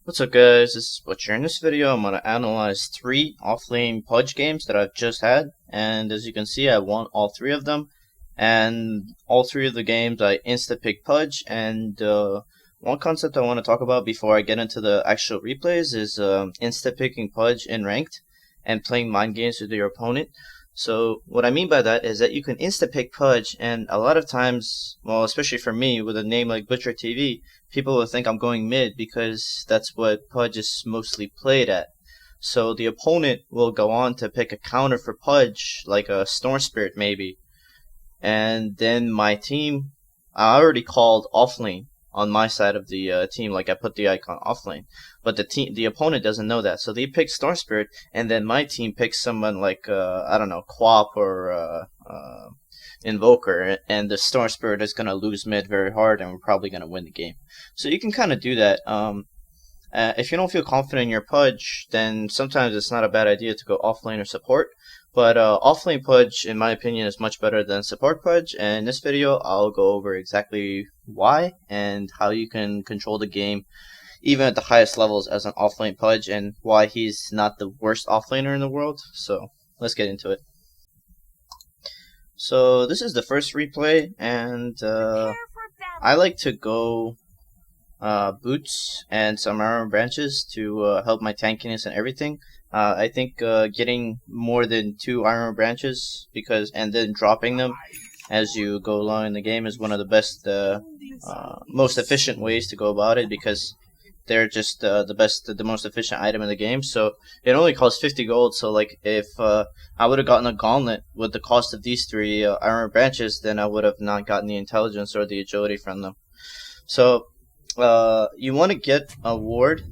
What's up guys, this is Butcher. In this video I'm going to analyze 3 offlane pudge games that I've just had, and as you can see I won all 3 of them, and all 3 of the games I insta-pick pudge. And one concept I want to talk about before I get into the actual replays is insta-picking pudge in ranked and playing mind games with your opponent. So what I mean by that is that you can insta-pick pudge, and a lot of times, well, especially for me with a name like ButcherTV, people will think I'm going mid because that's what pudge is mostly played at. So the opponent will go on to pick a counter for pudge, like a Storm Spirit maybe, and then my team, I already called offlane on my side of the team, like I put the icon offlane, but the opponent doesn't know that, so they pick Storm Spirit, and then my team picks someone like I don't know, Quap or Invoker, and the Storm Spirit is gonna lose mid very hard, and we're probably gonna win the game. So you can kind of do that. If you don't feel confident in your pudge, then sometimes it's not a bad idea to go offlane or support. But offlane pudge, in my opinion, is much better than support pudge. And in this video, I'll go over exactly why and how you can control the game, even at the highest levels, as an offlane pudge, and why he's not the worst offlaner in the world. So let's get into it. So this is the first replay, and I like to go boots and some armor branches to help my tankiness and everything. I think getting more than 2 armor branches and then dropping them as you go along in the game is one of the best, most efficient ways to go about it, because they're just the most efficient item in the game. So it only costs 50 gold. So like if I would have gotten a gauntlet with the cost of these 3 armor branches, then I would have not gotten the intelligence or the agility from them. So you want to get a ward.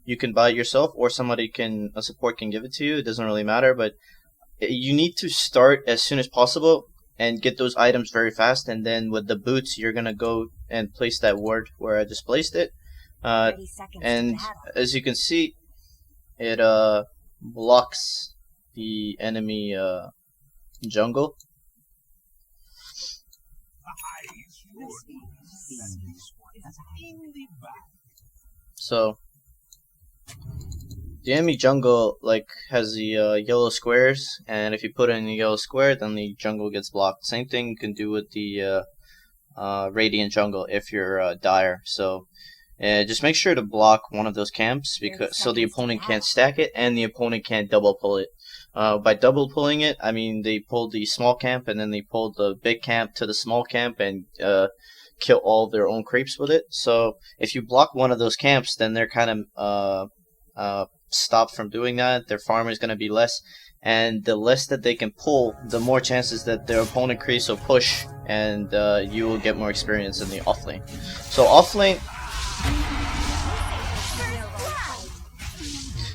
You can buy it yourself, or a support can give it to you. It doesn't really matter, but you need to start as soon as possible and get those items very fast. And then with the boots, you're gonna go and place that ward where I just placed it. And as you can see, it blocks the enemy jungle. So the enemy jungle has the yellow squares, and if you put it in the yellow square, then the jungle gets blocked. Same thing you can do with the radiant jungle if you're dire. So just make sure to block one of those camps, so the opponent can't stack it and the opponent can't double pull it. By double pulling it, I mean they pulled the small camp and then they pulled the big camp to the small camp and kill all their own creeps with it. So if you block one of those camps, then they're kind of stopped from doing that. Their farm is going to be less, and the less that they can pull, the more chances that their opponent creeps will push, and you will get more experience in the offlane. So offlane.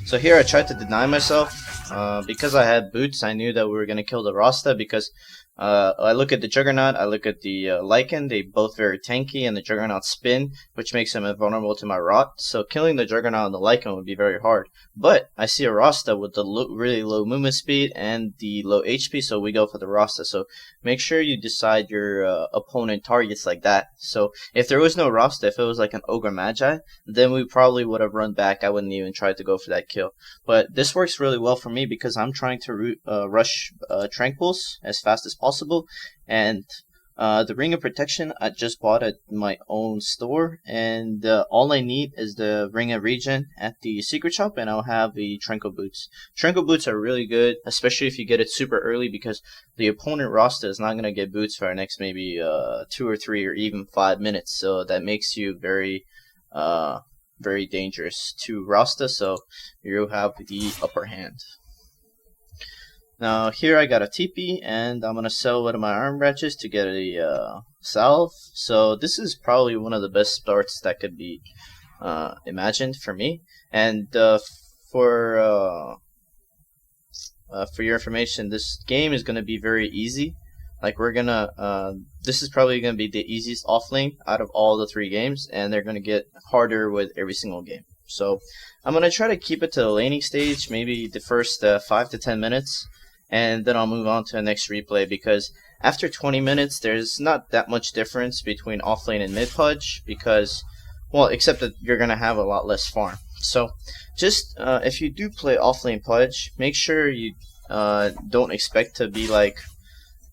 So here I tried to deny myself because I had boots. I knew that we were going to kill the Rasta, because I look at the Juggernaut, I look at the Lycan, they both very tanky, and the Juggernaut spin, which makes him invulnerable to my rot. So killing the Juggernaut and the Lycan would be very hard. But I see a Rasta with the really low movement speed and the low HP, so we go for the Rasta. So make sure you decide your opponent targets like that. So if there was no Rasta, if it was like an Ogre Magi, then we probably would have run back. I wouldn't even try to go for that kill. But this works really well for me because I'm trying to rush Tranquils as fast as possible, and the Ring of Protection I just bought at my own store, and all I need is the Ring of Regen at the secret shop, and I'll have the Tranquil Boots. Tranquil Boots are really good, especially if you get it super early, because the opponent Rasta is not going to get boots for our next maybe 2 or 3 or even 5 minutes, so that makes you very dangerous to Rasta, so you have the upper hand. Now here I got a TP, and I'm gonna sell one of my arm branches to get a salve. So this is probably one of the best starts that could be imagined for me. And for your information, this game is gonna be very easy. Like this is probably gonna be the easiest offlane out of all the 3 games, and they're gonna get harder with every single game. So I'm gonna try to keep it to the laning stage, maybe the first 5 to 10 minutes. And then I'll move on to the next replay, because after 20 minutes there's not that much difference between offlane and mid pudge, because, well, except that you're gonna have a lot less farm. So just if you do play offlane pudge, make sure you don't expect to be like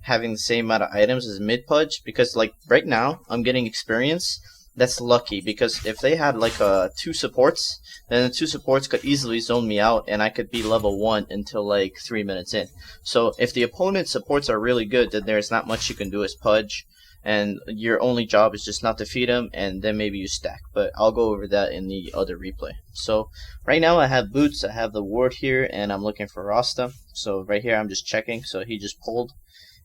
having the same amount of items as mid pudge, because like right now I'm getting experience. That's lucky, because if they had like two supports, then the two supports could easily zone me out and I could be level 1 until like 3 minutes in. So if the opponent's supports are really good, then there's not much you can do as pudge, and your only job is just not to feed them, and then maybe you stack. But I'll go over that in the other replay. So right now I have boots, I have the ward here, and I'm looking for Rasta. So right here I'm just checking, so he just pulled.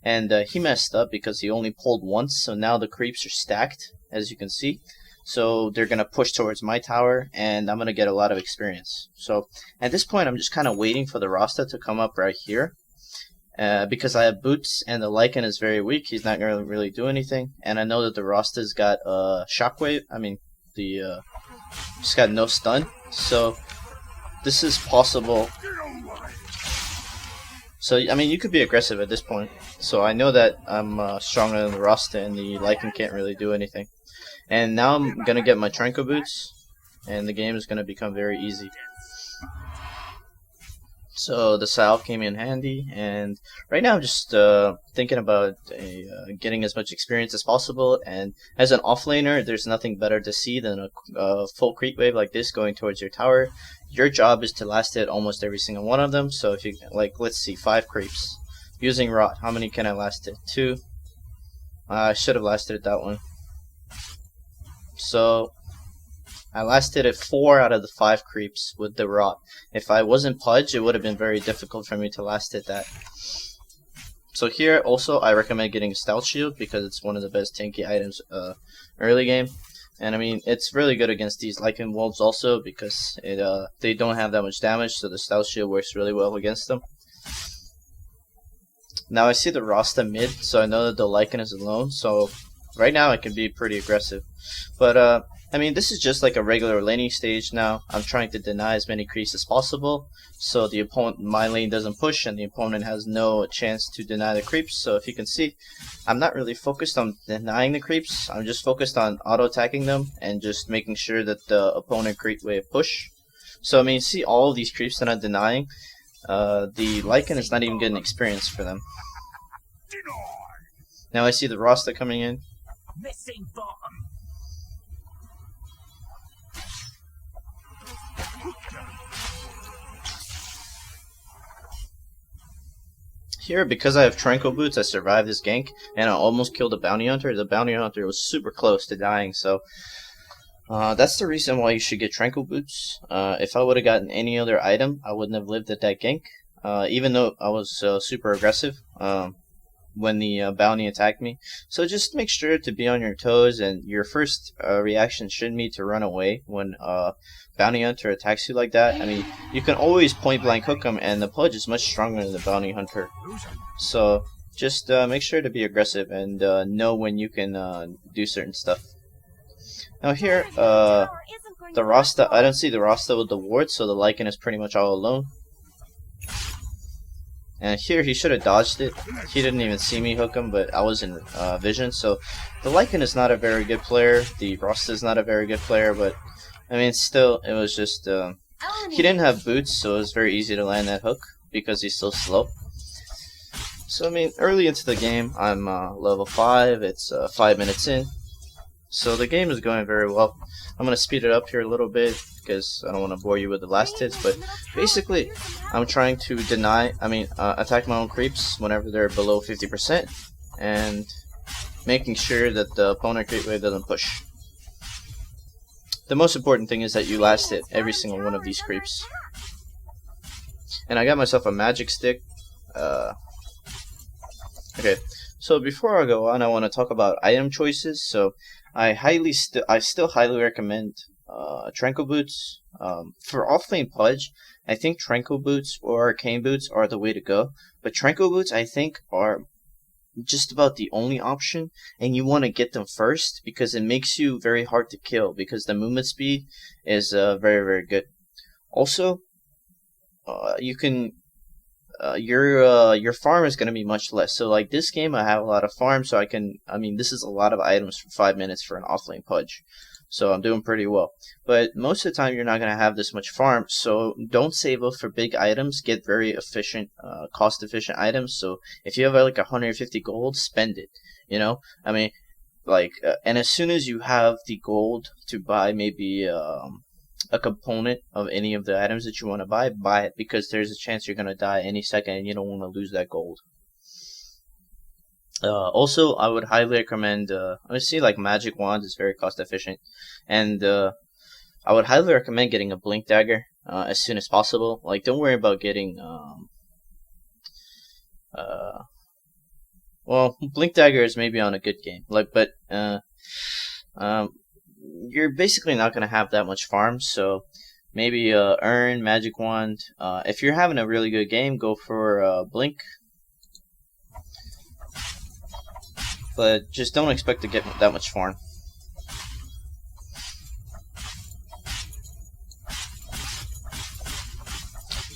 And he messed up because he only pulled once, so now the creeps are stacked, as you can see. So they're going to push towards my tower, and I'm going to get a lot of experience. So at this point, I'm just kind of waiting for the Rasta to come up right here. Because I have boots, and the Lycan is very weak, he's not going to really do anything. And I know that the Rasta's got shockwave, he's got no stun. So this is possible. So, I mean, you could be aggressive at this point. So I know that I'm stronger than the Rasta, and the Lycan can't really do anything. And now I'm going to get my Tranko boots, and the game is going to become very easy. So the salve came in handy, and right now I'm just thinking about getting as much experience as possible. And as an offlaner, there's nothing better to see than a full creep wave like this going towards your tower. Your job is to last hit almost every single one of them. So if you, like, let's see, 5 creeps. Using rot, how many can I last hit? 2. I should have lasted it that one. So I lasted it 4 out of the 5 creeps with the rot. If I wasn't pudge, it would have been very difficult for me to last hit that. So here also I recommend getting a Stout Shield, because it's one of the best tanky items early game. And I mean, it's really good against these Lycan wolves also, because they don't have that much damage, so the Stout Shield works really well against them. Now I see the Rasta mid, so I know that the Lycan is alone, so right now I can be pretty aggressive. But I mean, this is just like a regular laning stage now. I'm trying to deny as many creeps as possible, so the opponent, my lane doesn't push, and the opponent has no chance to deny the creeps. So if you can see, I'm not really focused on denying the creeps. I'm just focused on auto-attacking them and just making sure that the opponent creep wave push. So I mean, see all of these creeps that I'm denying. The Lycan is not even getting experience for them. Now I see the Rasta coming in. Missing bottom. Here, because I have Tranko boots, I survived this gank, and I almost killed the bounty hunter. The bounty hunter was super close to dying, so that's the reason why you should get Tranko boots. If I would have gotten any other item, I wouldn't have lived at that gank, even though I was super aggressive when the bounty attacked me. So just make sure to be on your toes, and your first reaction shouldn't be to run away when bounty hunter attacks you like that. I mean, you can always point blank hook him, and the pudge is much stronger than the bounty hunter. So just make sure to be aggressive and know when you can do certain stuff. Now here, the Rasta, I don't see the Rasta with the ward, so the Lycan is pretty much all alone. And here he should have dodged it. He didn't even see me hook him, but I was in vision. So the Lycan is not a very good player. The Rasta is not a very good player, but I mean, still, it was just he didn't have boots, so it was very easy to land that hook because he's so slow. So I mean, early into the game, I'm level 5. It's 5 minutes in, so the game is going very well. I'm gonna speed it up here a little bit because I don't want to bore you with the last hits, but basically I'm trying to attack my own creeps whenever they're below 50%, and making sure that the opponent creep wave doesn't push. The most important thing is that you last hit every single one of these creeps. And I got myself a magic stick. Okay, so before I go on, I want to talk about item choices. So I still highly recommend Tranko boots. For offlane pudge, I think Tranko boots or arcane boots are the way to go. But Tranko boots, I think, are just about the only option, and you want to get them first because it makes you very hard to kill, because the movement speed is very, very good. Also, you can your farm is going to be much less. So like this game, I have a lot of farm, so this is a lot of items for 5 minutes for an offlane pudge. so I'm doing pretty well. But most of the time, you're not gonna have this much farm, so don't save up for big items. Get very efficient, cost-efficient items. So if you have like 150 gold, spend it. You know, I mean, like, and as soon as you have the gold to buy maybe a component of any of the items that you want to buy it, because there's a chance you're gonna die any second, and you don't want to lose that gold. Also, I would highly recommend. I see like magic wand is very cost efficient, and I would highly recommend getting a blink dagger as soon as possible. Like, don't worry about getting well, blink dagger is maybe on a good game. Like, but you're basically not gonna have that much farm, so maybe earn magic wand. If you're having a really good game, go for blink. But just don't expect to get that much farm.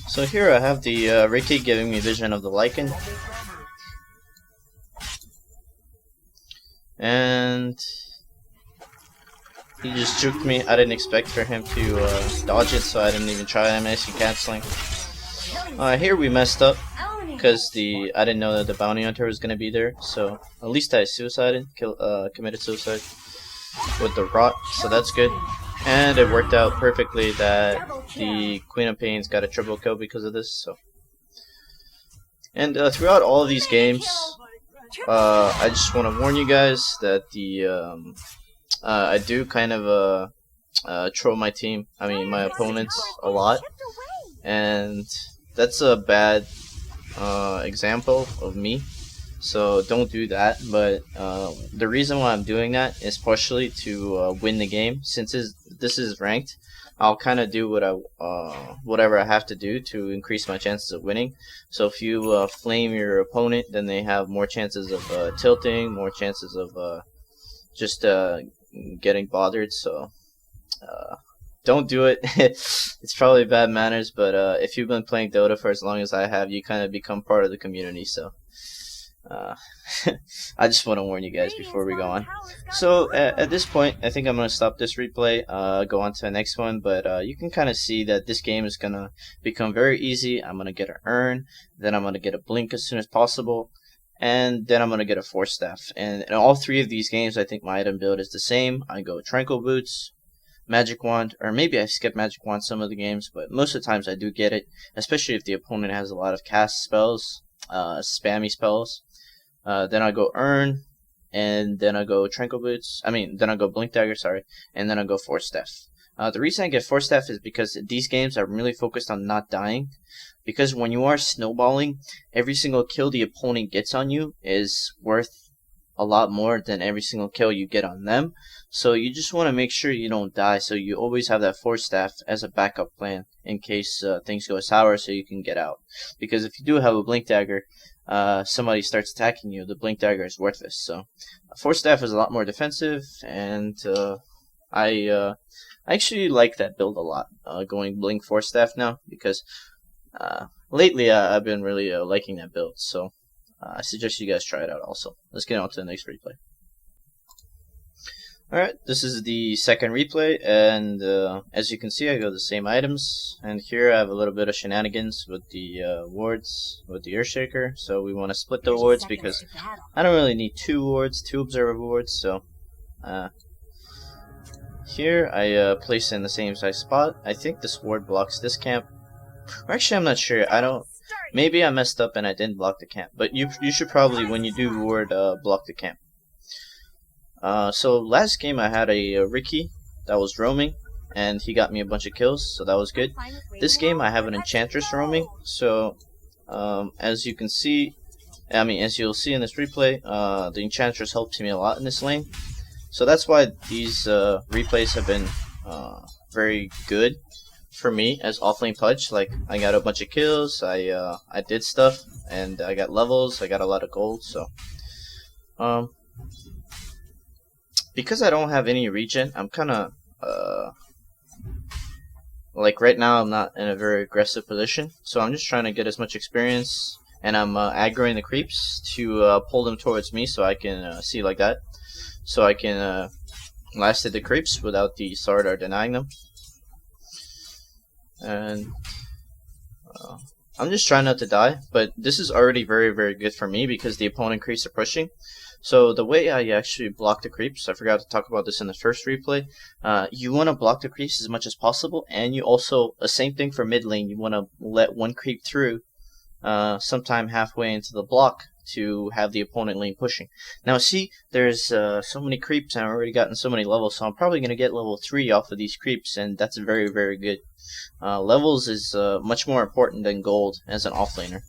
So here I have the Ricky giving me vision of the lichen. And he just juked me. I didn't expect for him to dodge it, so I didn't even try animation canceling. Here we messed up, because I didn't know that the bounty hunter was gonna be there, so at least I committed suicide with the rot, so that's good. And it worked out perfectly that the Queen of Pains got a triple kill because of this. So, and throughout all of these games, I just want to warn you guys that I do kind of troll my team. I mean my opponents a lot, and that's a bad example of me, so don't do that. But the reason why I'm doing that is partially to win the game. Since this is ranked, I'll kind of do whatever I have to do to increase my chances of winning. So if you flame your opponent, then they have more chances of tilting, more chances of just getting bothered. So don't do it. It's probably bad manners, but if you've been playing Dota for as long as I have, you kind of become part of the community. So I just want to warn you guys before we go on. So at this point, I think I'm going to stop this replay, go on to the next one, but you can kind of see that this game is going to become very easy. I'm going to get an urn, then I'm going to get a blink as soon as possible, and then I'm going to get a force staff. And in all three of these games, I think my item build is the same. I go tranquil boots, magic wand, or maybe I skip magic wand some of the games, but most of the times I do get it, especially if the opponent has a lot of cast spells, spammy spells. Then I go earn, and then I go tranquil boots. Then I go blink dagger, sorry, and then I go force staff. The reason I get force staff is because these games I'm really focused on not dying, because when you are snowballing, every single kill the opponent gets on you is worth a lot more than every single kill you get on them. So you just want to make sure you don't die, so you always have that force staff as a backup plan in case things go sour, so you can get out. Because if you do have a blink dagger, somebody starts attacking you, the blink dagger is worthless. So force staff is a lot more defensive, and I actually like that build a lot, going blink force staff now, because lately I've been really liking that build. So I suggest you guys try it out also. Let's get on to the next replay. Alright, this is the second replay, and as you can see, I go the same items, and here I have a little bit of shenanigans with the wards, with the Earthshaker. So we want to split the wards, because I don't really need two observer wards. So here I place in the same size spot. I think this ward blocks this camp. Or actually, I'm not sure. Maybe I messed up and I didn't block the camp, but you should probably, when you do ward, block the camp. So last game I had a Ricky that was roaming, and he got me a bunch of kills, so that was good. This game I have an Enchantress roaming, so as you can see, as you'll see in this replay, the Enchantress helped me a lot in this lane. So that's why these replays have been very good for me as offlane Pudge. Like, I got a bunch of kills, I did stuff, and I got levels, I got a lot of gold. So because I don't have any regen, I'm kind of like right now I'm not in a very aggressive position, so I'm just trying to get as much experience, and I'm aggroing the creeps to pull them towards me, so I can see like that, so I can lasted the creeps without the starter denying them. And I'm just trying not to die, but this is already very good for me because the opponent creeps are pushing. So the way I actually block the creeps, I forgot to talk about this in the first replay, you want to block the creeps as much as possible, and you also, same thing for mid lane, you want to let one creep through sometime halfway into the block to have the opponent lane pushing. Now see, there's so many creeps and I've already gotten so many levels, so I'm probably going to get level 3 off of these creeps, and that's very good. Levels is much more important than gold as an offlaner.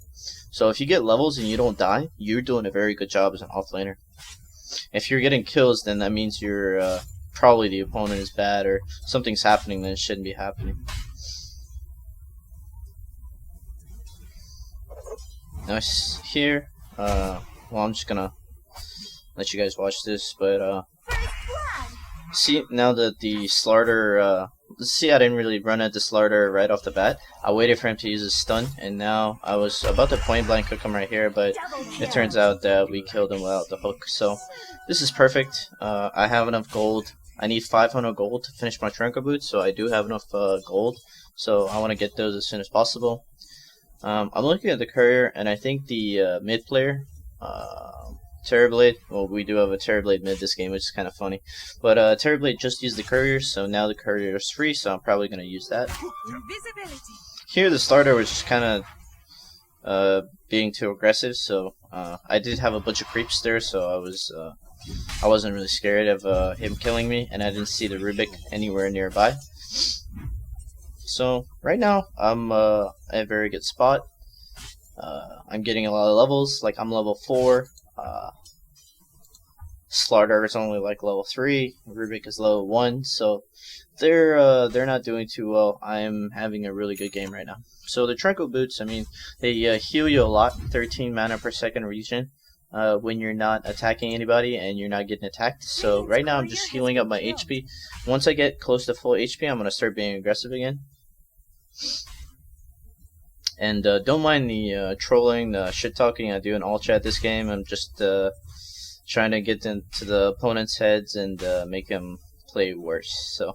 So if you get levels and you don't die, you're doing a very good job as an offlaner. If you're getting kills, then that means you're probably the opponent is bad or something's happening that shouldn't be happening. Nice here. Well, I'm just gonna let you guys watch this, but see, now that the Slarter, see, I didn't really run at the Slarter right off the bat. I waited for him to use his stun, and now I was about to point blank hook him right here, but it turns out that we killed him without the hook. So this is perfect. I have enough gold. I need 500 gold to finish my Trenko boots, so I do have enough gold. So I want to get those as soon as possible. I'm looking at the courier, and I think the mid player, Terrorblade, well, we do have a Terrorblade mid this game, which is kind of funny, but Terrorblade just used the courier, so now the courier is free, so I'm probably going to use that. Here the starter was just kind of being too aggressive, so I did have a bunch of creeps there, so I wasn't really scared of him killing me, and I didn't see the Rubik anywhere nearby. So right now I'm at a very good spot. I'm getting a lot of levels, like I'm level 4. Slarter is only like level 3. Rubik is level 1. So they're not doing too well. I'm having a really good game right now. So the Trenko boots, I mean, they heal you a lot. 13 mana per second regen when you're not attacking anybody and you're not getting attacked. So right now I'm just healing up my HP. Once I get close to full HP, I'm gonna start being aggressive again. And don't mind the trolling, the shit talking I do in all chat this game. I'm just trying to get into the opponent's heads and make them play worse. So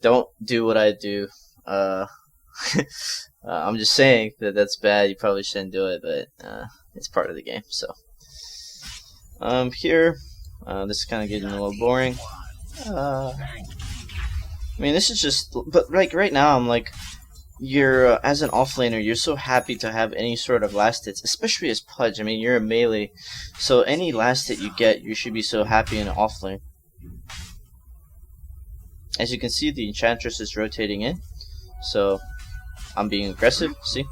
don't do what I do. I'm just saying that that's bad. You probably shouldn't do it, but it's part of the game. So here, this is kind of getting a little boring. I mean, this is just, but like right now, I'm like, you're as an offlaner, you're so happy to have any sort of last hits, especially as Pudge. I mean, you're a melee, so any last hit you get, you should be so happy in an offlane. As you can see, the Enchantress is rotating in, so I'm being aggressive. See?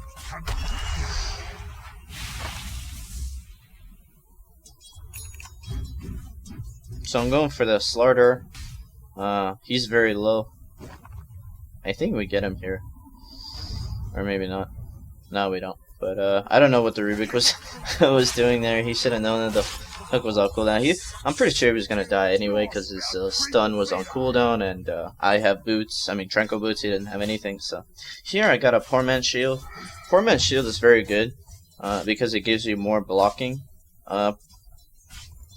So I'm going for the Slarter. He's very low. I think we get him here. Or maybe not. No, we don't. But I don't know what the Rubik was doing there. He should have known that the hook was on cooldown. I'm pretty sure he was gonna die anyway because his stun was on cooldown, and I have boots. I mean Trenko boots. He didn't have anything. So here I got a Poor Man's Shield. Poor Man's Shield is very good because it gives you more blocking.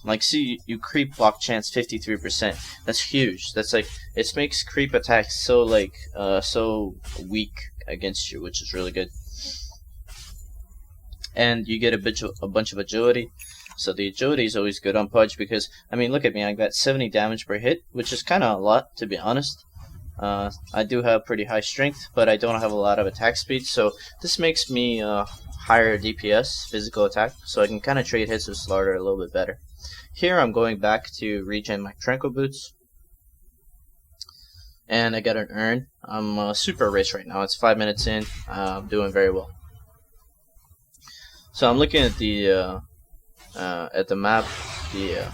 Like, see, you creep block chance 53%. That's huge. That's like, it makes creep attacks so like so weak against you, which is really good. And you get a bunch of agility. So the agility is always good on Pudge because, I mean, look at me, I got 70 damage per hit, which is kind of a lot, to be honest. I do have pretty high strength, but I don't have a lot of attack speed, so this makes me higher DPS, physical attack, so I can kind of trade hits with Slarter a little bit better. Here I'm going back to regen my Trenko boots, and I got an urn. I'm super rich right now. It's 5 minutes in. I'm doing very well. So I'm looking at the map. The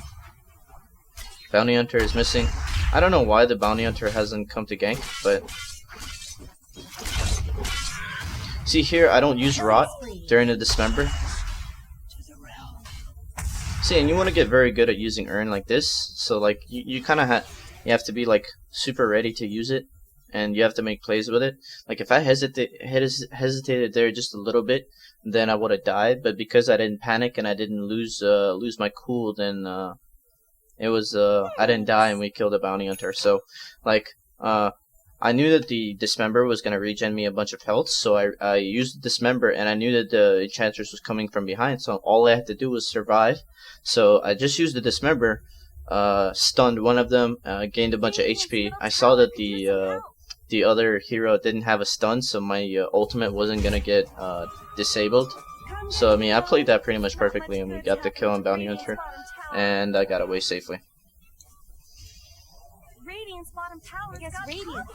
bounty hunter is missing. I don't know why the bounty hunter hasn't come to gank, but see here, I don't use rot during the dismember. See, and you want to get very good at using urn like this. So like you kind of have to be like super ready to use it, and you have to make plays with it. Like if I hesitated there just a little bit, then I would have died. But because I didn't panic and I didn't lose my cool, then it was I didn't die and we killed a bounty hunter. So like I knew that the dismember was gonna regen me a bunch of health, so I used the dismember, and I knew that the enchantress was coming from behind, so all I had to do was survive. So I just used the dismember, stunned one of them, gained a bunch of HP. I saw that the other hero didn't have a stun, so my ultimate wasn't gonna get disabled. So I mean, I played that pretty much perfectly, and we got the kill on bounty hunter, and I got away safely.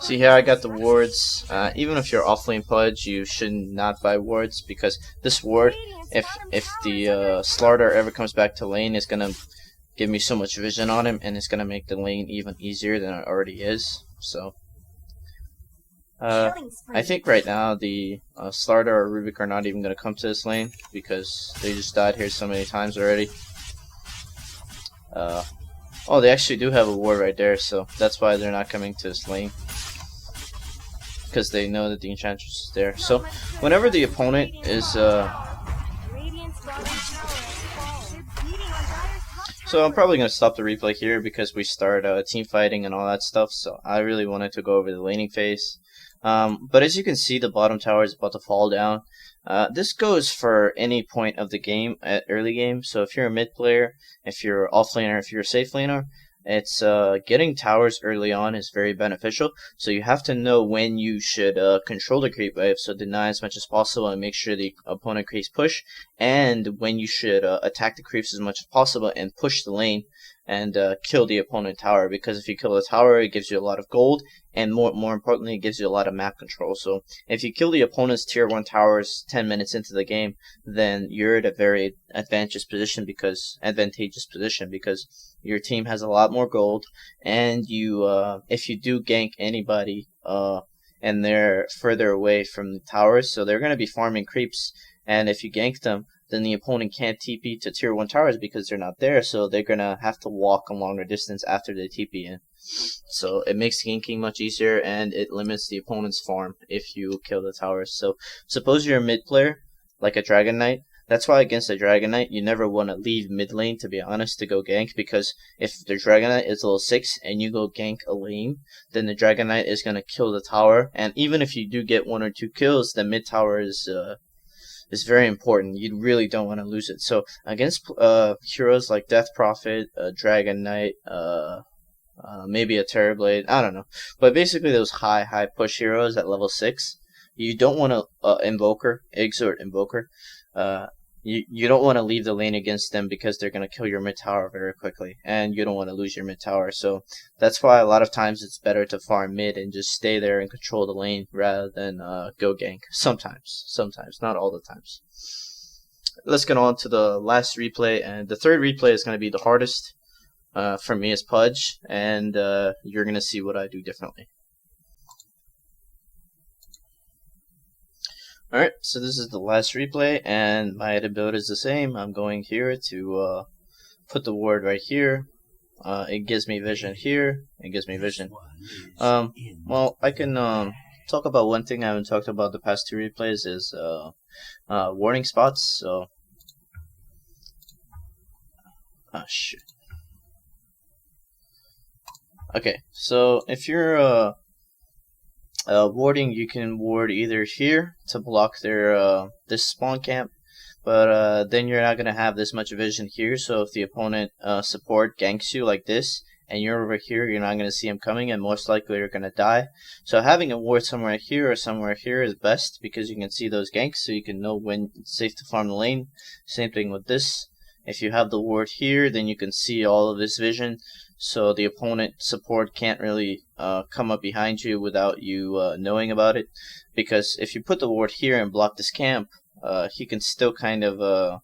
See here, I got the wards. Even if you're offlane pudge, you should not buy wards, because this ward, if the Slardar ever comes back to lane, it's gonna give me so much vision on him, and it's gonna make the lane even easier than it already is. So I think right now the Slardar or Rubik are not even gonna come to this lane, because they just died here so many times already. Oh, they actually do have a ward right there, so that's why they're not coming to this lane, because they know that the enchantress is there. So whenever the opponent is so I'm probably going to stop the replay here, because we start team fighting and all that stuff, so I really wanted to go over the laning phase. But as you can see, the bottom tower is about to fall down. This goes for any point of the game at early game. So if you're a mid player, if you're off laner, if you're a safe laner, it's getting towers early on is very beneficial. So you have to know when you should control the creep wave, so deny as much as possible and make sure the opponent creeps push, and when you should attack the creeps as much as possible and push the lane and kill the opponent tower, because if you kill the tower, it gives you a lot of gold, and more importantly, it gives you a lot of map control. So if you kill the opponent's tier 1 towers 10 minutes into the game, then you're at a very advantageous position, because your team has a lot more gold, and you if you do gank anybody and they're further away from the towers, so they're going to be farming creeps, and if you gank them, then the opponent can't TP to tier 1 towers because they're not there, so they're going to have to walk a longer distance after they TP in. So it makes ganking much easier, and it limits the opponent's farm if you kill the towers. So suppose you're a mid player, like a Dragon Knight. That's why against a Dragon Knight, you never want to leave mid lane, to be honest, to go gank, because if the Dragon Knight is level 6 and you go gank a lane, then the Dragon Knight is going to kill the tower, and even if you do get 1 or 2 kills, the mid tower is very important. You really don't want to lose it. So against heroes like Death Prophet, Dragon Knight, maybe a Terrorblade, I don't know, but basically those high push heroes at level 6, you don't want to Invoker, Exort Invoker. You don't want to leave the lane against them, because they're going to kill your mid tower very quickly, and you don't want to lose your mid tower. So that's why a lot of times it's better to farm mid and just stay there and control the lane rather than go gank. Sometimes, not all the times. Let's get on to the last replay, and the third replay is going to be the hardest for me as Pudge, and you're going to see what I do differently. Alright, so this is the last replay, and my item build is the same. I'm going here to put the ward right here. It gives me vision here. It gives me vision. Well, I can talk about one thing I haven't talked about the past 2 replays is warning spots. So, shit. Okay, so if you're warding, you can ward either here to block their this spawn camp, but then you're not gonna have this much vision here. So if the opponent support ganks you like this, and you're over here, you're not gonna see him coming, and most likely you're gonna die. So having a ward somewhere here or somewhere here is best, because you can see those ganks, so you can know when it's safe to farm the lane. Same thing with this. If you have the ward here, then you can see all of this vision, so the opponent support can't really come up behind you without you knowing about it. Because if you put the ward here and block this camp, he can still kind of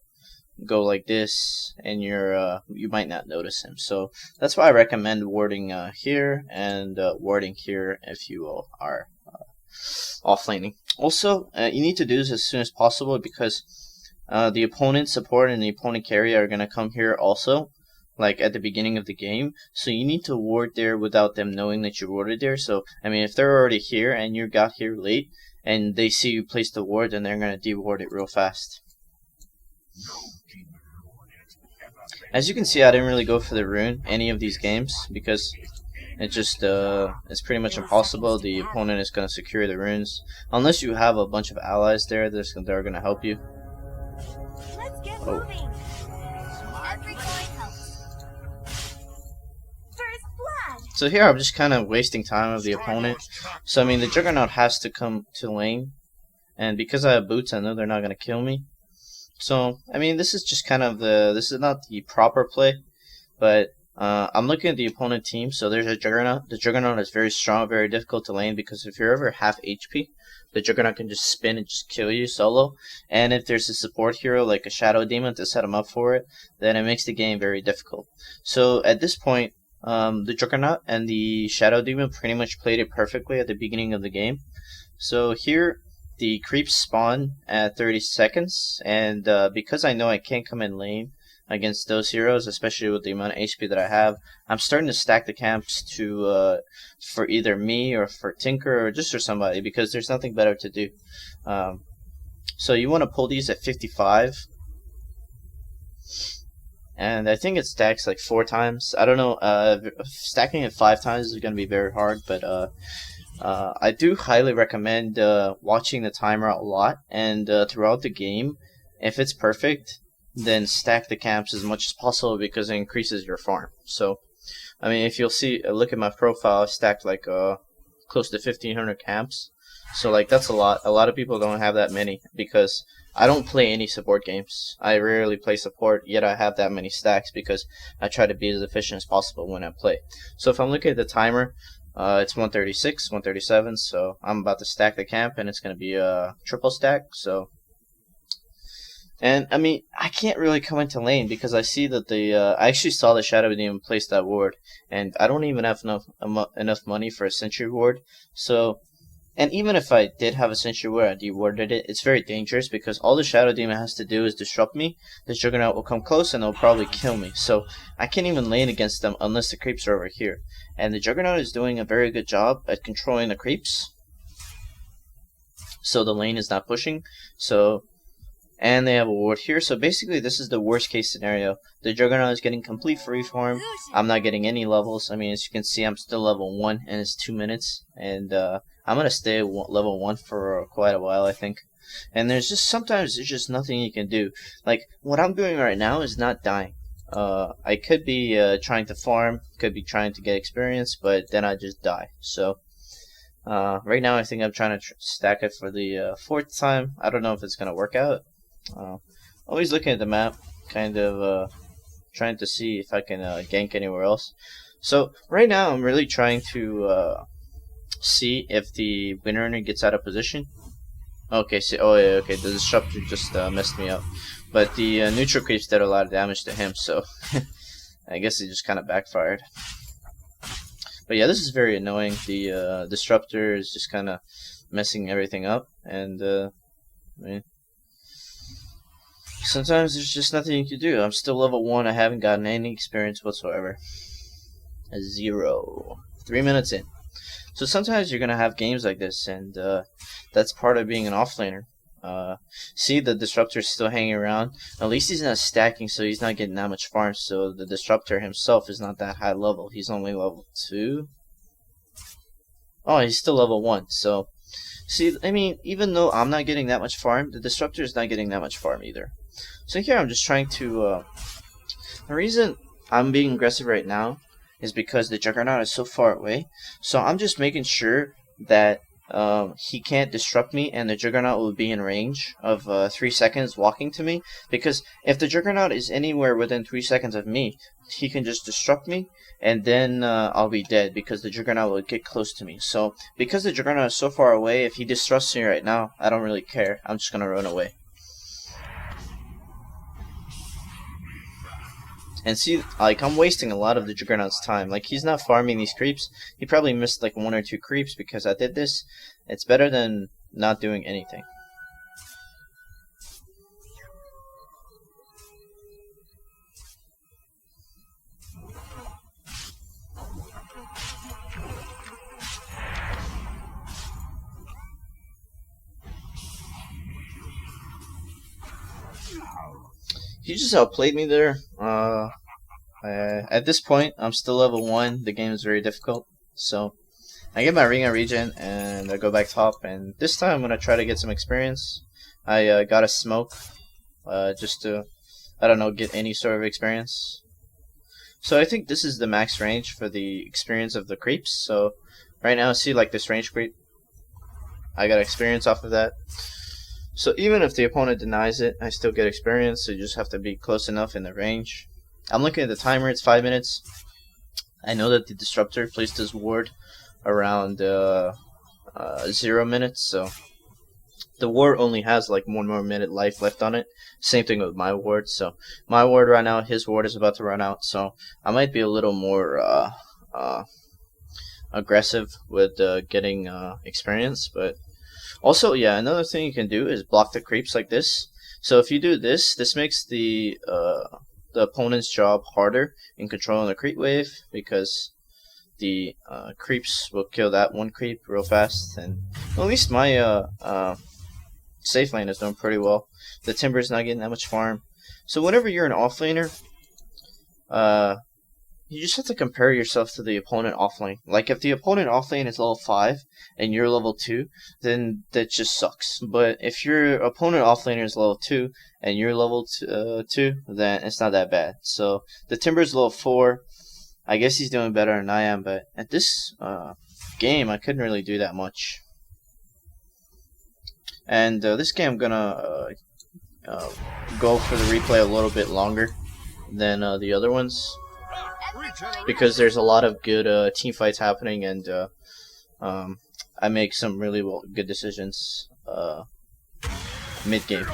go like this, and you might not notice him. So that's why I recommend warding here and warding here if you are offlaning. Also, you need to do this as soon as possible, because the opponent support and the opponent carry are going to come here also, like at the beginning of the game. So you need to ward there without them knowing that you warded there. So I mean, if they're already here and you got here late and they see you place the ward, then they're going to deward it real fast. As you can see, I didn't really go for the rune any of these games because it just it's pretty much impossible. The opponent is going to secure the runes unless you have a bunch of allies there that are going to help you. Let's get moving. Every coin helps. First blood. So here I'm just kind of wasting time of the opponent. So I mean, the Juggernaut has to come to lane, and because I have boots, I know they're not going to kill me. So I mean, this is just kind of this is not the proper play, but I'm looking at the opponent team. So there's a Juggernaut. The Juggernaut is very strong, very difficult to lane because if you're ever half HP, the Juggernaut can just spin and just kill you solo. And if there's a support hero like a Shadow Demon to set him up for it, then it makes the game very difficult. So at this point, the Juggernaut and the Shadow Demon pretty much played it perfectly at the beginning of the game. So here, the creeps spawn at 30 seconds, and because I know I can't come in lane against those heroes, especially with the amount of HP that I have, I'm starting to stack the camps to for either me or for Tinker or just for somebody because there's nothing better to do. So you want to pull these at 55, and I think it stacks like 4 times. I don't know. Stacking it 5 times is going to be very hard, but I do highly recommend watching the timer a lot, and throughout the game, if it's perfect, then stack the camps as much as possible because it increases your farm. So, I mean, if you'll see, look at my profile, I've stacked like close to 1,500 camps. So, like, that's a lot. A lot of people don't have that many because I don't play any support games. I rarely play support, yet I have that many stacks because I try to be as efficient as possible when I play. So, if I'm looking at the timer, it's 136, 137, so I'm about to stack the camp, and it's going to be a triple stack, so... And, I mean, I can't really come into lane because I see that I actually saw the Shadow Demon place that ward, and I don't even have enough money for a Sentry ward, so... And even if I did have a Sentry ward, I dewarded it, it's very dangerous because all the Shadow Demon has to do is disrupt me, the Juggernaut will come close and they'll probably kill me, so I can't even lane against them unless the creeps are over here. And the Juggernaut is doing a very good job at controlling the creeps, so the lane is not pushing, so... And they have a ward here, so basically this is the worst case scenario. The Juggernaut is getting complete free farm, I'm not getting any levels. I mean, as you can see, I'm still level 1 and it's 2 minutes, and I'm gonna stay at level 1 for quite a while, I think. And sometimes there's just nothing you can do. Like, what I'm doing right now is not dying. I could be trying to farm, could be trying to get experience, but then I just die. So, right now I think I'm trying to stack it for the 4th time. I don't know if it's gonna work out. Always looking at the map, kind of trying to see if I can gank anywhere else. So right now I'm really trying to see if the winner gets out of position. Okay, so okay, the disruptor just messed me up, but the neutral creeps did a lot of damage to him, so I guess it just kind of backfired. But yeah, this is very annoying. The disruptor is just kind of messing everything up, and I mean, sometimes there's just nothing you can do. I'm still level 1. I haven't gotten any experience whatsoever. 0. 3 minutes in. So sometimes you're going to have games like this, and that's part of being an offlaner. See, the Disruptor is still hanging around. At least he's not stacking, so he's not getting that much farm. So the Disruptor himself is not that high level. He's only level 2. Oh, he's still level 1. So, see, I mean, even though I'm not getting that much farm, the Disruptor is not getting that much farm either. So here I'm just trying to... the reason I'm being aggressive right now is because the Juggernaut is so far away. So I'm just making sure that he can't disrupt me, and the Juggernaut will be in range of 3 seconds walking to me. Because if the Juggernaut is anywhere within 3 seconds of me, he can just disrupt me, and then I'll be dead because the Juggernaut will get close to me. So because the Juggernaut is so far away, if he disrupts me right now, I don't really care. I'm just gonna run away. And see, like, I'm wasting a lot of the Juggernaut's time. Like, he's not farming these creeps. He probably missed like 1 or 2 creeps because I did this. It's better than not doing anything. He just outplayed me there. At this point, I'm still level 1. The game is very difficult. So, I get my ring and regen, and I go back top. And this time, I'm going to try to get some experience. I got a smoke, just to, I don't know, get any sort of experience. So I think this is the max range for the experience of the creeps. So, right now, see like this range creep. I got experience off of that. So even if the opponent denies it, I still get experience. So you just have to be close enough in the range. I'm looking at the timer, it's 5 minutes. I know that the disruptor placed his ward around 0 minutes, so the ward only has like 1 more minute life left on it. Same thing with my ward. So my ward right now, his ward is about to run out, so I might be a little more aggressive with getting experience. But also, yeah, another thing you can do is block the creeps like this. So if you do this, this makes the opponent's job harder in controlling the creep wave, because the creeps will kill that one creep real fast. And at least my safe lane is doing pretty well. The Timber's not getting that much farm. So whenever you're an offlaner, you just have to compare yourself to the opponent offlane. Like if the opponent offlane is level 5 and you're level 2, then that just sucks. But if your opponent offlaner is level 2 and you're level 2, then it's not that bad. So the Timber's level 4. I guess he's doing better than I am, but at this game I couldn't really do that much. And this game I'm gonna go for the replay a little bit longer than the other ones, because there's a lot of good team fights happening, and I make some really good decisions mid game.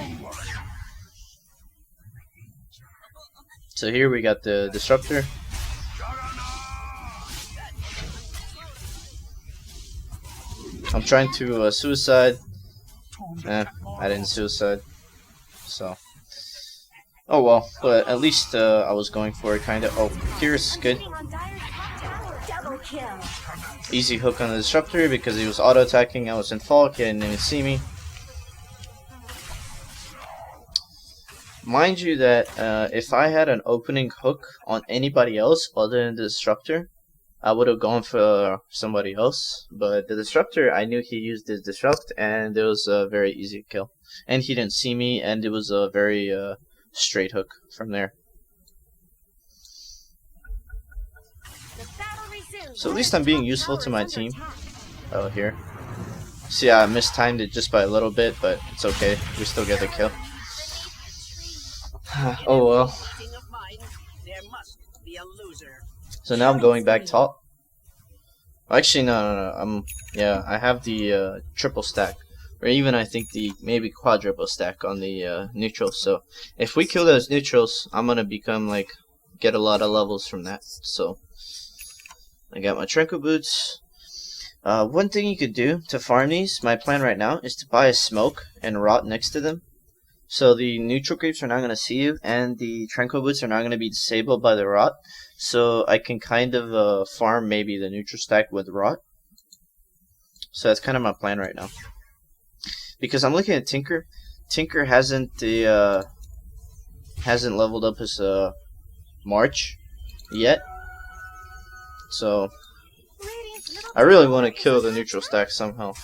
So here we got the disruptor. I'm trying to suicide. I didn't suicide. So, oh well, but at least I was going for it, kinda. Oh, here's good. Easy hook on the disruptor because he was auto attacking. I was in Falk, he didn't even see me. Mind you that if I had an opening hook on anybody else other than the disruptor, I would have gone for somebody else. But the disruptor, I knew he used his disrupt, and it was a very easy kill. And he didn't see me, and it was a very straight hook from there. So at least I'm being useful to my team. Oh, here. See, I mistimed it just by a little bit, but it's okay. We still get the kill. Oh well. So now I'm going back top. Actually, no. I have the triple stack, or even I think the maybe quadruple stack on the neutrals. So if we kill those neutrals, I'm gonna become like get a lot of levels from that. So I got my Trenko boots. One thing you could do to farm these, my plan right now, is to buy a smoke and rot next to them. So the neutral creeps are not going to see you, and the Trenko boots are not going to be disabled by the rot. So I can kind of farm maybe the neutral stack with rot. So that's kind of my plan right now. Because I'm looking at Tinker. Tinker hasn't leveled up his March yet. So I really want to kill the neutral stack somehow.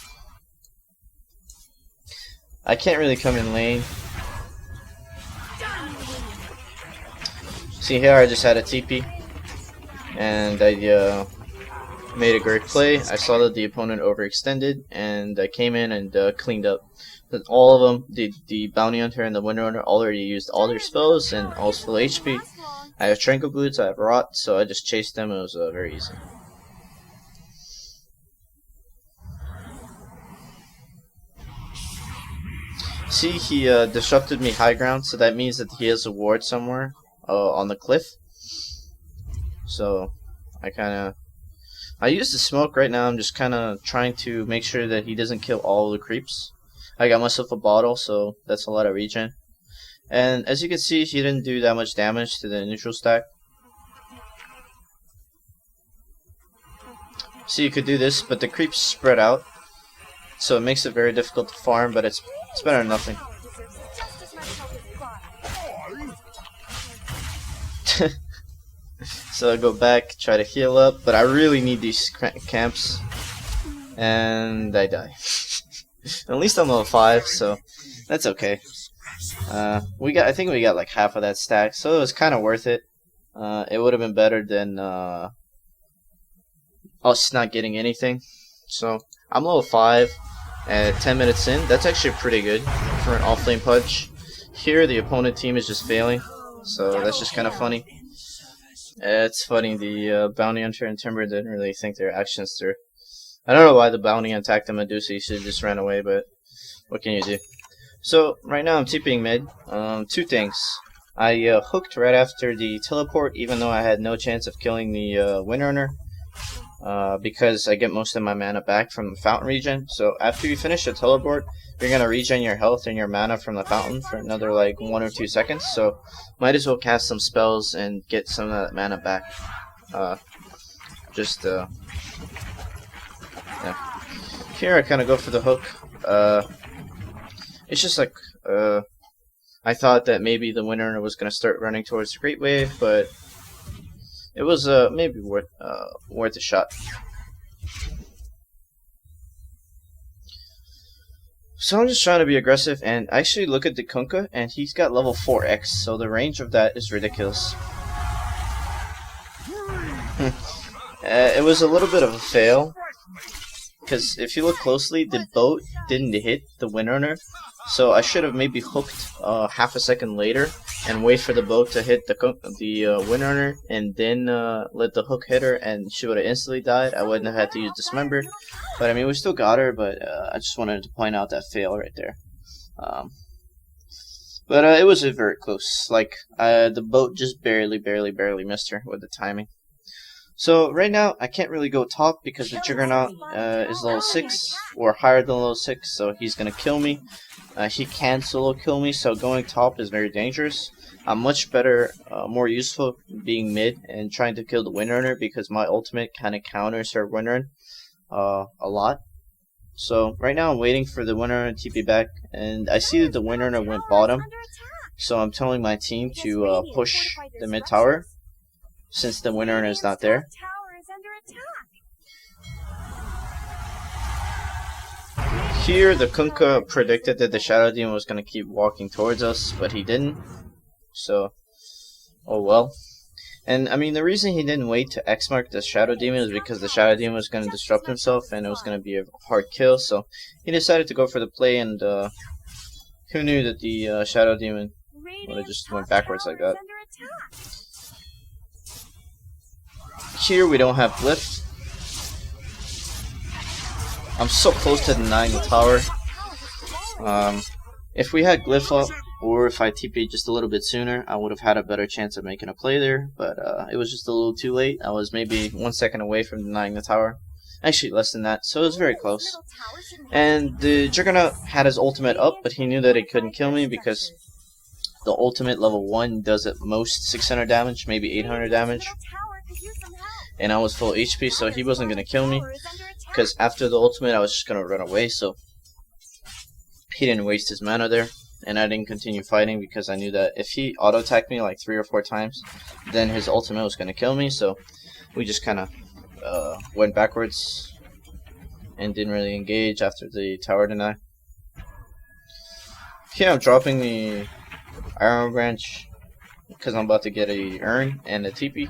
I can't really come in lane. See here, I just had a TP, and I made a great play. I saw that the opponent overextended, and I came in and cleaned up. But all of them, the Bounty Hunter and the Windrunner, already used all their spells and all full HP. I have Trenko boots, I have Rot, so I just chased them. It was very easy. See, he disrupted me high ground, so that means that he has a ward somewhere on the cliff. So I use the smoke right now. I'm just kind of trying to make sure that he doesn't kill all the creeps. I got myself a bottle, so that's a lot of regen. And as you can see, he didn't do that much damage to the neutral stack. So you could do this, but the creeps spread out, so it makes it very difficult to farm, but it's better than nothing. So I go back, try to heal up, but I really need these camps, and I die. At least I'm level 5, so that's okay. I think we got like half of that stack, so it was kind of worth it. It would have been better than us not getting anything. So I'm level 5 at 10 minutes in. That's actually pretty good for an offlane pudge. Here the opponent team is just failing, so that's just kind of funny. It's funny, the bounty hunter and Timber didn't really think their actions through. I don't know why the bounty attacked the Medusa. He should have just ran away, but what can you do? So right now I'm TPing mid. Two things. I hooked right after the teleport, even though I had no chance of killing the Wind Earner, because I get most of my mana back from the fountain regen. So after you finish the teleport, you're gonna regen your health and your mana from the fountain for another like 1 or 2 seconds. So might as well cast some spells and get some of that mana back. Yeah. Here I kind of go for the hook. It's just like I thought that maybe the Wind Earner was gonna start running towards the Great Wave, but it was maybe worth a shot. So I'm just trying to be aggressive, and actually look at the Kunkka, and he's got level 4x, so the range of that is ridiculous. It was a little bit of a fail, because if you look closely, the boat didn't hit the Wind Earner, so I should have maybe hooked half a second later and wait for the boat to hit the Wind Earner, and then let the hook hit her, and she would have instantly died. I wouldn't have had to use Dismember, but I mean we still got her. But I just wanted to point out that fail right there. But it was very close. Like the boat just barely missed her with the timing. So right now I can't really go top because the Juggernaut is level 6 or higher than level 6, so he's gonna kill me. He can solo kill me, so going top is very dangerous. I'm much better, more useful being mid and trying to kill the Wind Earner because my ultimate kind of counters her Wind Earner a lot. So right now I'm waiting for the Wind Earner to TP back, and I see that the Wind Earner went bottom. So I'm telling my team to push the mid tower since the Wind Earner is not there. Here the Kunkka predicted that the Shadow Demon was going to keep walking towards us, but he didn't. So, oh well. And I mean the reason he didn't wait to X mark the Shadow Demon is because the Shadow Demon was going to disrupt himself and it was going to be a hard kill. So he decided to go for the play, and who knew that the Shadow Demon would have just went backwards like that. Here we don't have Glyph. I'm so close to denying the tower. If we had Glyph up, or if I TP'd just a little bit sooner, I would have had a better chance of making a play there, but it was just a little too late. I was maybe 1 second away from denying the tower. Actually, less than that, so it was very close. And the Juggernaut had his ultimate up, but he knew that it couldn't kill me because the ultimate level 1 does at most 600 damage, maybe 800 damage. And I was full HP, so he wasn't going to kill me. Because after the ultimate, I was just going to run away, so he didn't waste his mana there. And I didn't continue fighting because I knew that if he auto-attacked me like 3 or 4 times, then his ultimate was going to kill me. So we just kind of went backwards and didn't really engage after the tower deny. Here I'm dropping the Iron Branch because I'm about to get a urn and a TP.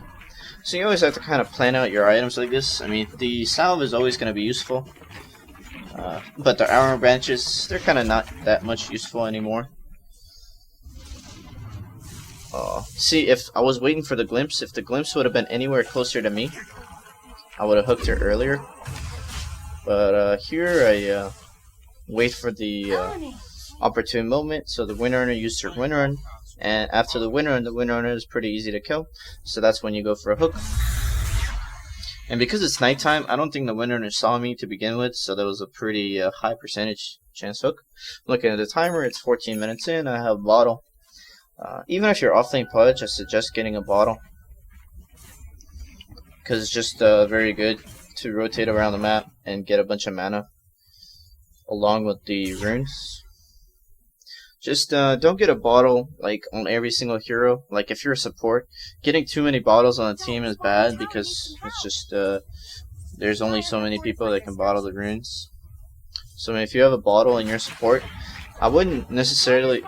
So you always have to kind of plan out your items like this. I mean, the salve is always going to be useful, but the Iron Branches, they're kind of not that much useful anymore. See, if I was waiting for the Glimpse, if the Glimpse would have been anywhere closer to me, I would have hooked her earlier. But here I wait for the opportune moment, so the Wind Earner used her Wind Earner. And after the Wind Earner is pretty easy to kill, so that's when you go for a hook. And because it's nighttime, I don't think the Wind Earner saw me to begin with, so that was a pretty high percentage chance hook. Looking at the timer, it's 14 minutes in, I have a bottle. Even if you're offlane pudge, I suggest getting a bottle, because it's just very good to rotate around the map and get a bunch of mana along with the runes. Just don't get a bottle like on every single hero. Like if you're a support, getting too many bottles on a team is bad because it's just there's only so many people that can bottle the runes. So if you have a bottle in your support, I wouldn't necessarily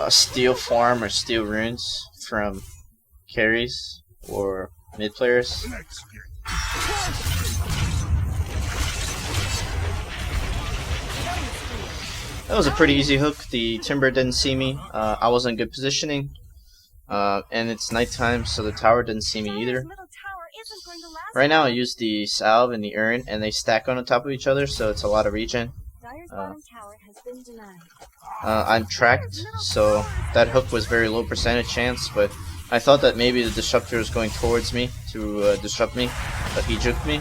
steal farm or steal runes from carries or mid players. That was a pretty easy hook. The Timber didn't see me. I was in good positioning. And it's nighttime, so the tower didn't see me either. Right now I use the salve and the urn, and they stack on the top of each other, so it's a lot of regen. I'm tracked, so that hook was very low percentage chance, but I thought that maybe the disruptor was going towards me to disrupt me, but he juked me.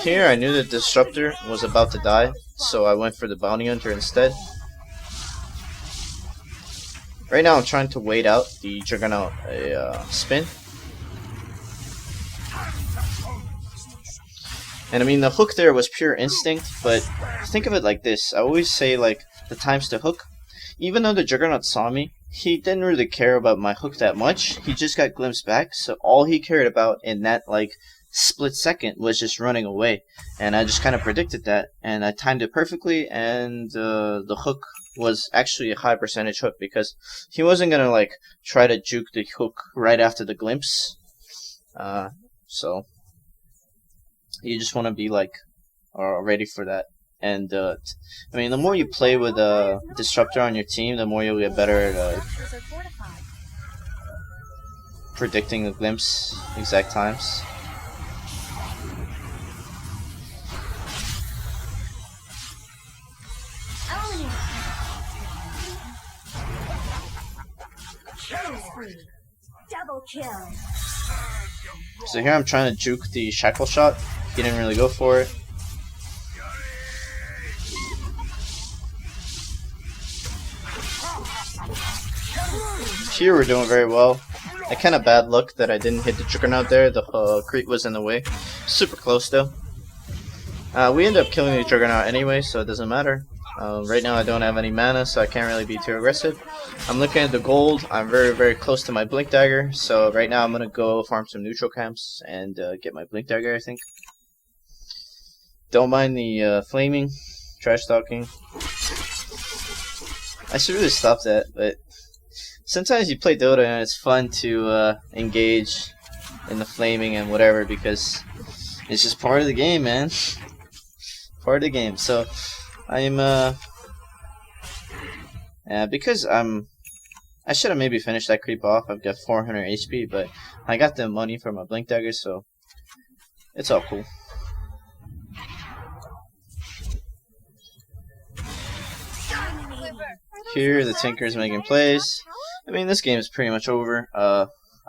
Here I knew the disruptor was about to die, so I went for the bounty hunter instead. Right now I'm trying to wait out the Juggernaut spin. And I mean, the hook there was pure instinct, but think of it like this. I always say, like, the times to hook. Even though the Juggernaut saw me, he didn't really care about my hook that much. He just got glimpsed back, so all he cared about in that, like, split second was just running away. And I just kind of predicted that, and I timed it perfectly, and the hook was actually a high percentage hook because he wasn't gonna, like, try to juke the hook right after the glimpse. So you just want to be like ready for that. And I mean, the more you play with a disruptor on your team, the more you'll get better at predicting the glimpse exact times. Double kill. So here I'm trying to juke the shackle shot. He didn't really go for it. Here we're doing very well. I kind of bad luck that I didn't hit the Juggernaut there. The creep was in the way. Super close though. We end up killing the Juggernaut anyway, so it doesn't matter. Right now I don't have any mana, so I can't really be too aggressive. I'm looking at the gold. I'm very, very close to my Blink Dagger, so right now I'm going to go farm some neutral camps and get my Blink Dagger, I think. Don't mind the flaming, trash talking. I should really stop that, but sometimes you play Dota and it's fun to engage in the flaming and whatever because it's just part of the game, man. Part of the game. So I'm because I should have maybe finished that creep off. I've got 400 HP, but I got the money for my Blink Dagger, so it's all cool. Here the Tinker's making plays. I mean, this game is pretty much over. I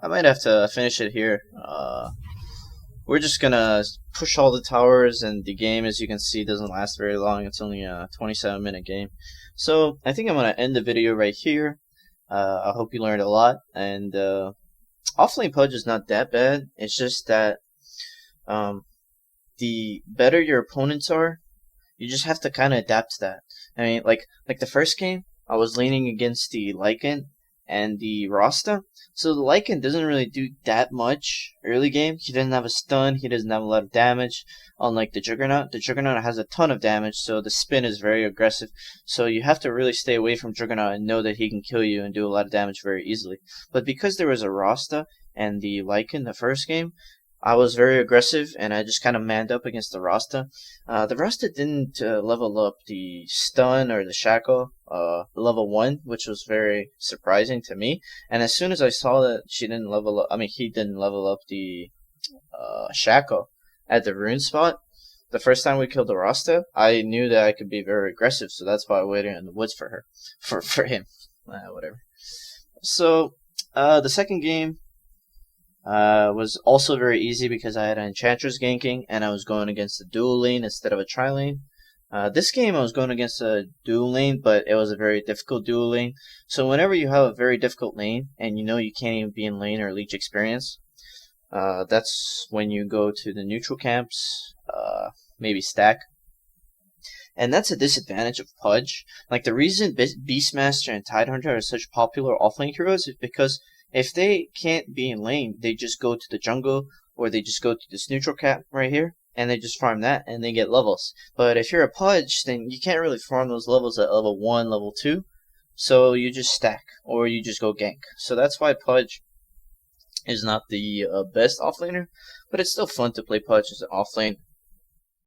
might have to finish it here. We're just gonna push all the towers, and the game, as you can see, doesn't last very long. It's only a 27-minute game. So I think I'm gonna end the video right here. I hope you learned a lot. And OFFLANE PUDGE is not that bad. It's just that the better your opponents are, you just have to kind of adapt to that. I mean, like the first game, I was leaning against the Lycan and the Rasta. So the Lycan doesn't really do that much early game. He doesn't have a stun. He doesn't have a lot of damage. Unlike the Juggernaut. The Juggernaut has a ton of damage, so the spin is very aggressive. So you have to really stay away from Juggernaut and know that he can kill you and do a lot of damage very easily. But because there was a Rasta and the Lycan the first game, I was very aggressive, and I just kind of manned up against the Rasta. The Rasta didn't level up the stun or the shackle level 1, which was very surprising to me. And as soon as I saw that she didn't level up, he didn't level up the shackle at the rune spot, the first time we killed the Rasta, I knew that I could be very aggressive, so that's why I waited in the woods for her, for him, whatever. So the second game was also very easy because I had an Enchantress ganking and I was going against a dual lane instead of a tri-lane. This game I was going against a dual lane, but it was a very difficult dual lane. So whenever you have a very difficult lane and you know you can't even be in lane or leech experience, that's when you go to the neutral camps, maybe stack. And that's a disadvantage of Pudge. Like, the reason Beastmaster and Tidehunter are such popular offlane heroes is because if they can't be in lane, they just go to the jungle, or they just go to this neutral cap right here, and they just farm that, and they get levels. But if you're a Pudge, then you can't really farm those levels at level 1, level 2, so you just stack, or you just go gank. So that's why Pudge is not the best offlaner, but it's still fun to play Pudge as an offlane.